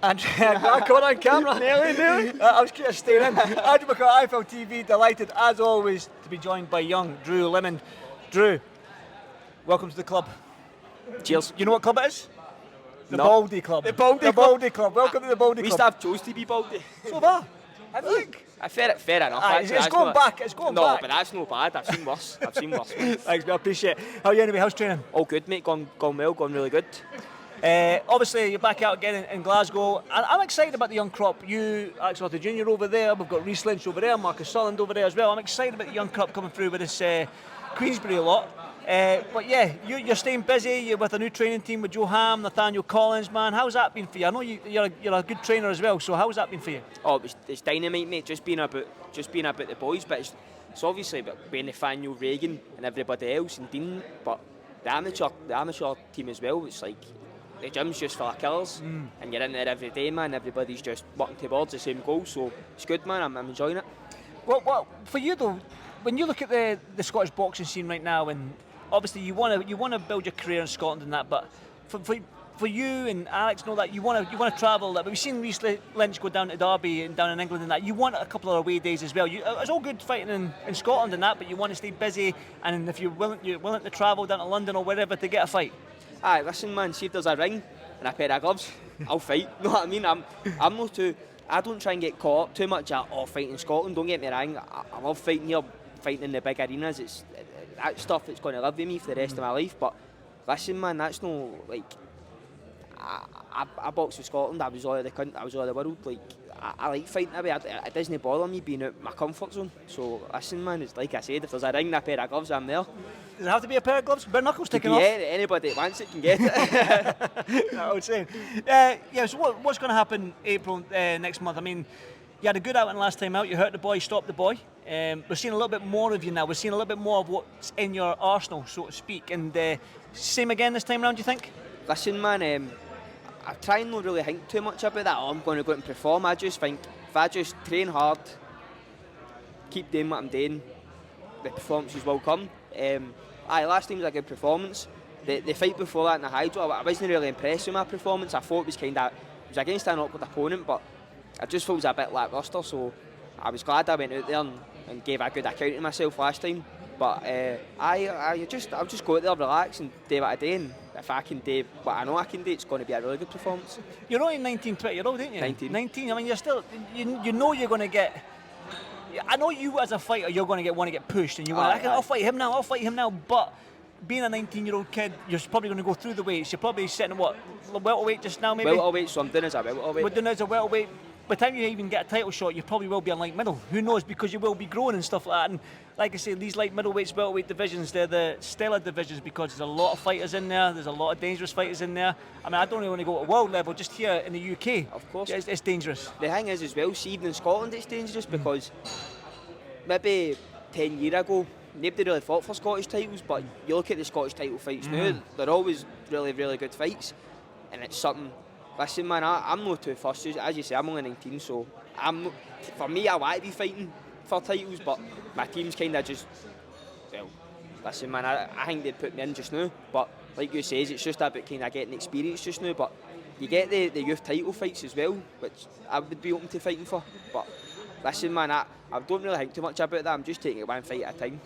Andrew, I caught on camera. Nearly. I was just staying in. Andrew McCart, IFLTV, delighted as always to be joined by young Drew Limond. Drew, welcome to the club. Cheers. You know what club it is? The No. Baldy Club. The Baldy Club. Welcome to the Baldy Club. We used to have chose to be Baldy. So far. I think. Fair enough. Aye, actually, it's that's going not- back. It's going no, back. but that's no bad. I've seen worse. Thanks, mate. I appreciate it. How are you anyway? How's training? All good, mate. Gone well. Gone really good. Obviously, you're back out again in Glasgow. And I'm excited about the young crop. You, Alex Arthur Jr. over there. We've got Reece Lynch over there. Marcus Solland over there as well. I'm excited about the young crop coming through with this Queensbury lot. But yeah, you're staying busy. You're with a new training team with Joe Ham, Nathaniel Collins, man. How's that been for you? I know you're a good trainer as well. So how's that been for you? Oh, it's dynamite, mate. Just being about the boys, but it's obviously about being Nathaniel, Reagan, and everybody else, and Dean. But the amateur team as well. It's like the gym's just full of killers, and you're in there every day, man. Everybody's just working towards the same goal. So it's good, man. I'm enjoying it. Well, for you though, when you look at the Scottish boxing scene right now, and obviously you want to build your career in Scotland and that, but for you and Alex, know that you want to travel. That, but we've seen Reece Lynch go down to Derby and down in England and that. You want a couple of away days as well. It's all good fighting in Scotland and that, but you want to stay busy. And if you're willing to travel down to London or wherever to get a fight. Aye, listen, man. See if there's a ring and a pair of gloves, I'll fight. Know what I mean? I'm not too. I don't try and get caught up too much at fighting in Scotland. Don't get me wrong. I love fighting here, fighting in the big arenas. It's that stuff that's going to live with me for the rest of my life. But listen, man, that's no like. I boxed for Scotland. I was all of the country. I was all of the world. Like I like fighting away. It doesn't bother me being out my comfort zone. So listen, man, it's like I said. If there's a ring and a pair of gloves, I'm there. Does it have to be a pair of gloves? Bare knuckles taken off? Yeah, anybody that wants it can get it. I was saying. Yeah. So what's going to happen April next month? I mean, you had a good outing last time out. You hurt the boy, stopped the boy. We're seeing a little bit more of you now. We're seeing a little bit more of what's in your arsenal, so to speak. And same again this time round, do you think? Listen, man. I try and not really think too much about that. I'm going to go out and perform. I just think if I just train hard, keep doing what I'm doing, the performances will come. Last time was a good performance. The fight before that in the Hydro, I wasn't really impressed with my performance. I thought it was against an awkward opponent, but I just thought it was a bit lacklustre. So I was glad I went out there and gave a good account of myself last time. But I'll just go out there, relax and do what I do. And if I can do what I know I can do, it's going to be a really good performance. You're only 19, 20 year old, ain't you? 19. I mean, you're still, you know you're going to get, I know you as a fighter, you're going to want to get pushed and you want I'll fight him now, but being a 19-year-old kid, you're probably going to go through the weights. You're probably sitting at welterweight just now, maybe? Welterweight, so I'm doing as a welterweight. We're doing as a welterweight. By the time you even get a title shot, you probably will be on light middle. Who knows? Because you will be growing and stuff like that. And like I say, these light middleweights, welterweight divisions, they're the stellar divisions because there's a lot of fighters in there. There's a lot of dangerous fighters in there. I mean, I don't really want to go to world level. Just here in the UK, of course, it's dangerous. The thing is, as well, see, even in Scotland, it's dangerous because maybe 10 years ago, nobody really fought for Scottish titles. But you look at the Scottish title fights now; they're always really, really good fights, and it's something. Listen, man, I'm not too fussed. As you say, I'm only 19, so for me, I want to be fighting for titles, but my team's kind of just, well, listen, man, I think they'd put me in just now, but like you say, it's just about kind of getting experience just now, but you get the youth title fights as well, which I would be open to fighting for, but listen, man, I don't really think too much about that. I'm just taking it one fight at a time.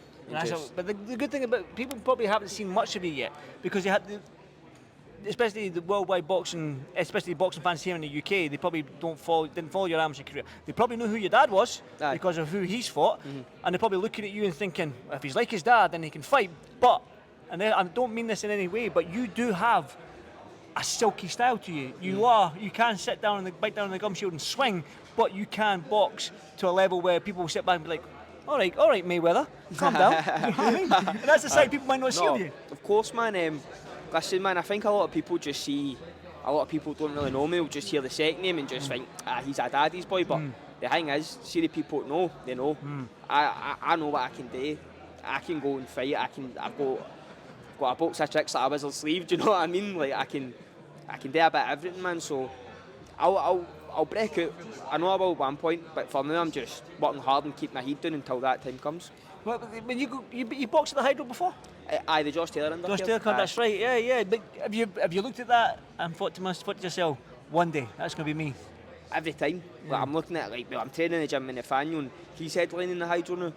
But the good thing about people probably haven't seen much of you yet, because you had especially the worldwide boxing, especially boxing fans here in the UK, they probably didn't follow your amateur career. They probably knew who your dad was because of who he's fought, and they're probably looking at you and thinking, if he's like his dad, then he can fight. But, and I don't mean this in any way, but you do have a silky style to you. You can sit down and bite down on the gum shield and swing, but you can box to a level where people will sit back and be like, all right, Mayweather, calm down. You know what I mean? And that's the side people might not see of you. Of course, man. Listen, man, I think a lot of people don't really know me, will just hear the second name and just think, he's a daddy's boy, but the thing is, see the people that know, they know. I know what I can do. I can go and fight, I've got a box of tricks that I whistle sleeve, do you know what I mean? Like, I can do a bit of everything, man, so I'll break out. I know I will at one point, but for now I'm just working hard and keeping my head down until that time comes. Well, when you boxed at the Hydro before? Aye, the Josh Taylor undercard. Josh Taylor card, that's right, yeah. But have you looked at that and thought to yourself, one day that's going to be me. Every time. Like, I'm looking at it like, well, I'm training in the gym in Nathaniel and he's headlining the hydro now.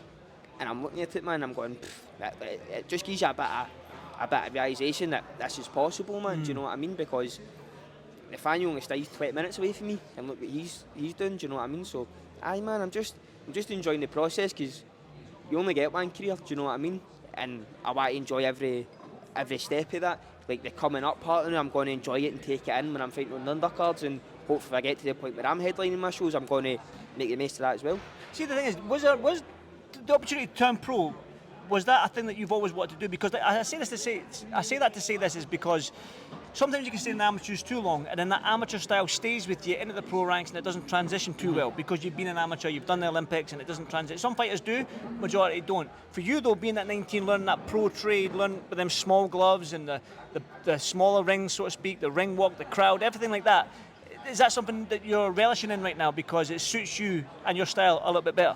And I'm looking at it, man, I'm going, it just gives you a bit of realisation that this is possible, man. Do you know what I mean? Because Nathaniel only stays 20 minutes away from me, and look what he's doing. Do you know what I mean? So, aye, man, I'm just enjoying the process because you only get one career. Do you know what I mean? And I want to enjoy every step of that. Like the coming up part of it, I'm going to enjoy it and take it in when I'm fighting on the undercards, and hopefully, if I get to the point where I'm headlining my shows, I'm going to make the most of that as well. See, the thing is, was the opportunity to turn pro, was that a thing that you've always wanted to do? Because I say that to say this is because sometimes you can stay in the amateurs too long, and then that amateur style stays with you into the pro ranks, and it doesn't transition too well because you've been an amateur, you've done the Olympics, and it doesn't transition. Some fighters do, majority don't. For you though, being at 19, learning that pro trade, learning with them small gloves and the smaller rings, so to speak, the ring walk, the crowd, everything like that. Is that something that you're relishing in right now because it suits you and your style a little bit better?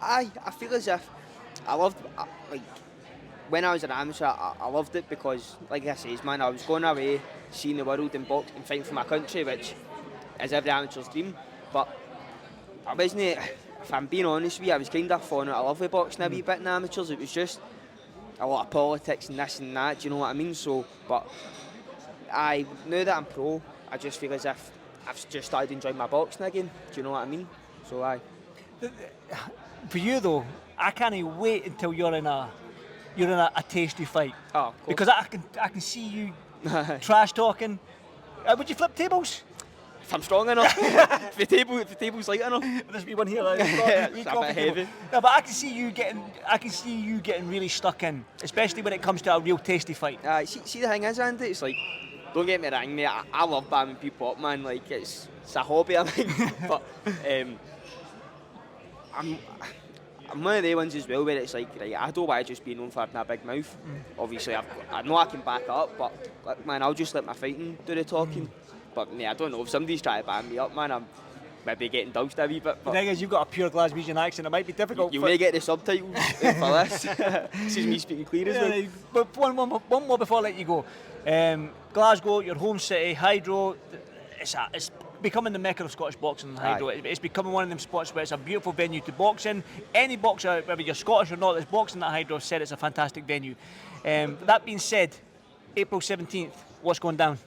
Aye, I feel as if I loved, like, when I was an amateur, I loved it because, like I says, man, I was going away, seeing the world and boxing and fighting for my country, which is every amateur's dream. But I wasn't, if I'm being honest with you, I was kind of falling out of love with boxing a wee bit in the amateurs. It was just a lot of politics and this and that, do you know what I mean? So, but now that I'm pro, I just feel as if I've just started enjoying my boxing again, do you know what I mean? So, aye. For you though, I can't wait until you're in a tasty fight. Oh, of course. Because I can see you trash talking. Would you flip tables? If I'm strong enough. if the table's light enough. There's one here. Like, it's a bit heavy. No, but I can see you getting really stuck in, especially when it comes to a real tasty fight. See the thing is, Andy, it's like, don't get me wrong, mate. I love bamming people up, man. Like it's a hobby of mine. But I'm one of the ones as well where it's like, right, I don't want to just be known for having a big mouth. Obviously, I know I can back it up, but like, man, I'll just let my fighting do the talking. But I don't know, if somebody's trying to ban me up, man, I'm maybe getting doused a wee bit. But the thing is, you've got a pure Glaswegian accent, it might be difficult. You may get the subtitles for this. This is me speaking clear as well. But one more before I let you go. Glasgow, your home city, Hydro, it's becoming the mecca of Scottish boxing. Hydro. It's becoming one of them spots where it's a beautiful venue to box in. Any boxer, whether you're Scottish or not, that's boxing at Hydro said it's a fantastic venue. That being said, April 17th, what's going down?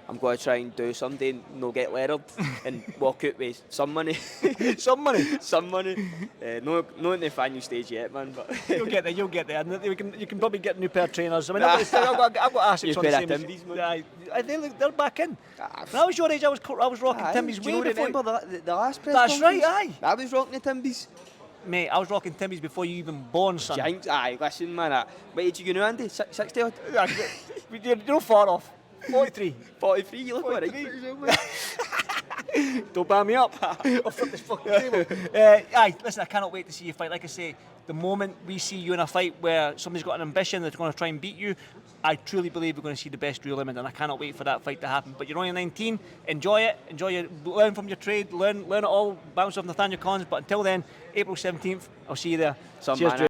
I'm going to try and do something, no get lettered, and walk out with some money. Some money? Some money. No in the final stage yet, man. But You'll get there. You can probably get a new pair of trainers. I mean, I've got Asics on the same. Timbys, man. They're back in. When I was your age, I was rocking Timbys way before. Remember the last press That's conference? right, aye. I was rocking the Timbys. Mate, I was rocking Timbys before you even born, son. Giants, aye, listen, man. What age are you now, Andy? 60 odd? You're not far off. 43. 43, you look alright. Don't ban me up. I'll flip this fucking table. Aye, listen, I cannot wait to see you fight. Like I say, the moment we see you in a fight where somebody's got an ambition that's going to try and beat you, I truly believe we're going to see the best real Limond, and I cannot wait for that fight to happen. But you're only 19, enjoy it, learn from your trade, learn it all, bounce off Nathaniel Collins. But until then, April 17th, I'll see you there. Cheers,